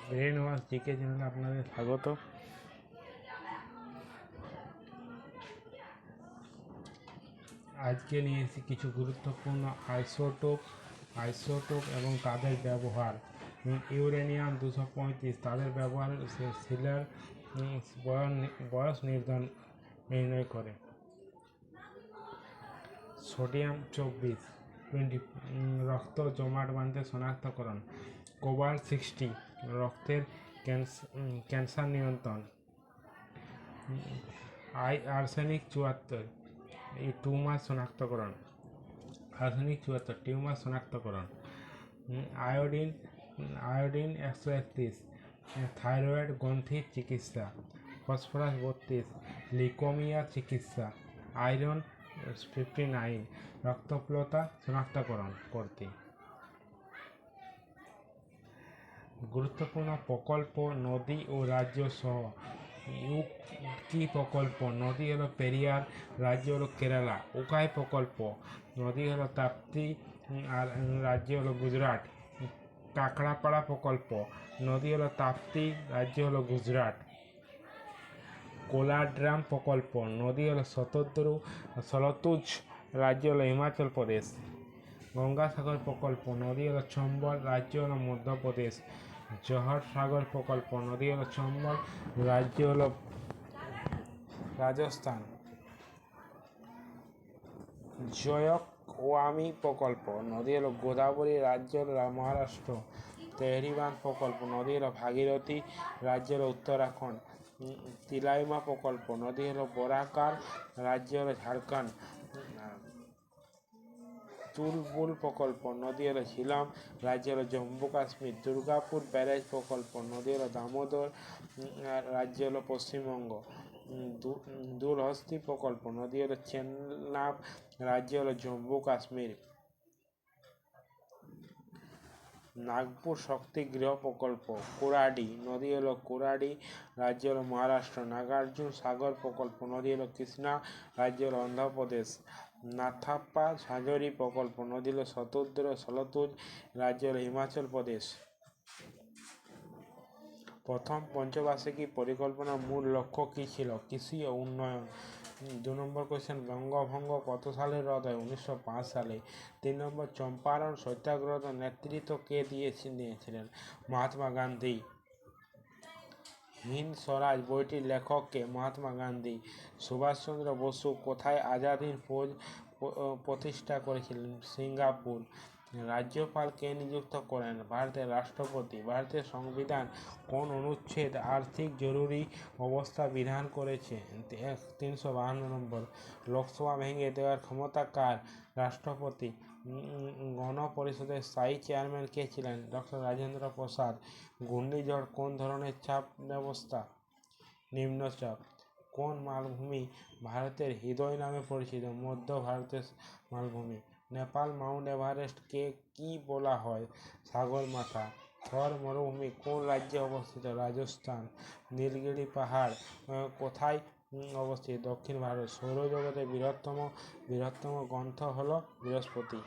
Brain wash GK চ্যানেলে আপনাদের স্বাগত। আজকে নিয়ে এসেছি কিছু গুরুত্বপূর্ণ আইসোটোপ এবং তাদের ব্যবহার। ইউরেনিয়াম 235 তাদের ব্যবহার সেলের বয়স নির্ণয় করে। সোডিয়াম 24 রক্ত জমাট বাঁধতে শনাক্তকরণ। কোবাল্ট 60 রক্তের ক্যান্সার নিয়ন্ত্রণ। আর্সেনিক 74 এই টিউমার শনাক্তকরণ। টিউমার শনাক্তকরণ। আয়োডিন 131 থাইরয়েড গ্রন্থির চিকিৎসা। ফসফরাস 32 লিউকেমিয়া চিকিৎসা। আয়রন 59 রক্তপ্লতা শনাক্তকরণ করতে। গুরুত্বপূর্ণ প্রকল্প নদী ও রাজ্য সহ। ইউকি প্রকল্প নদী হলো পেরিয়ার, রাজ্য হলো কেরালা। উকাই প্রকল্প নদী হলো তাপ্তি আর রাজ্য হলো গুজরাট। কাকড়াপাড়া প্রকল্প নদী হলো তাপ্তি, রাজ্য হলো গুজরাট। কোলাড্রাম প্রকল্প নদী হলো সলতুজ, রাজ্য হলো হিমাচল প্রদেশ। গঙ্গাসাগর প্রকল্প নদী হলো চম্বল, রাজ্য হলো মধ্যপ্রদেশ। জহর সাগর প্রকল্প নদী হলো চম্বল, রাজ্য হলো রাজস্থান। জয়কওয়ামি প্রকল্প নদী হলো গোদাবরী, রাজ্য হলো মহারাষ্ট্র। তেহরিবাঁধ প্রকল্প নদী হলো ভাগীরথী, রাজ্য হলো উত্তরাখণ্ড। তিলাইমা প্রকল্প নদী হলো বরাকার, রাজ্য হলো ঝাড়খণ্ড। তুলবুল প্রকল্প নদী হলো ঝিলম, রাজ্য হলো জম্মু কাশ্মীর। দুর্গাপুর ব্যারেজ প্রকল্প নদী হলো দামোদর, রাজ্য হলো পশ্চিমবঙ্গ। দুলহস্তি প্রকল্প নদী হলো চেনাব, রাজ্য হলো জম্মু কাশ্মীর। নাগপুর শক্তি গৃহ প্রকল্প কোরাডি নদী হলো কোরাডি, রাজ্য হলো মহারাষ্ট্র। নাগার্জুন সাগর প্রকল্প নদী হলো কৃষ্ণা, রাজ্য হলো অন্ধ্রপ্রদেশ। নাথাপ্পা ঝাঁঝরি প্রকল্প নদী হলো সলতুজ, রাজ্য হলো হিমাচল প্রদেশ। প্রথম পঞ্চবার্ষিকী পরিকল্পনার মূল লক্ষ্য কী ছিল? কৃষি ও উন্নয়ন। 2 নম্বর কোয়েশ্চেন, বঙ্গভঙ্গ কত সালে রদ হয়? 1905 সালে। 3 নম্বর, চম্পারণ সত্যাগ্রহ নেতৃত্ব কে দিয়েছিলেন? মহাত্মা গান্ধী। হিন্দ স্বরাজ বইটির লেখক কে? মহাত্মা গান্ধী। সুভাষচন্দ্র বসু কোথায় আজাদ হিন্দ ফৌজ প্রতিষ্ঠা করেছিলেন? সিঙ্গাপুর। রাজ্যপাল কে নিযুক্ত করেন? ভারতের রাষ্ট্রপতি। ভারতের সংবিধান কোন অনুচ্ছেদ আর্থিক জরুরি অবস্থা বিধান করেছে? 352 নম্বর। লোকসভা ভেঙে দেওয়ার ক্ষমতা কার? রাষ্ট্রপতি। গণপরিষদের স্থায়ী চেয়ারম্যান কে ছিলেন? ডক্টর রাজেন্দ্র প্রসাদ। ঘূর্ণিঝড় কোন ধরনের চাপ ব্যবস্থা? নিম্নচাপ। কোন মালভূমি ভারতের হৃদয় নামে পরিচিত? মধ্য ভারতের মালভূমি। নেপাল মাউন্ট এভারেস্ট কে কি বলা হয়? সাগরমাথা। থর মরুভূমি কোন রাজ্যে অবস্থিত? রাজস্থান। নীলগিরি পাহাড় কোথায় অবস্থিত? দক্ষিণ ভারত। সৌরজগতের বৃহত্তম গ্রহ হলো বৃহস্পতি।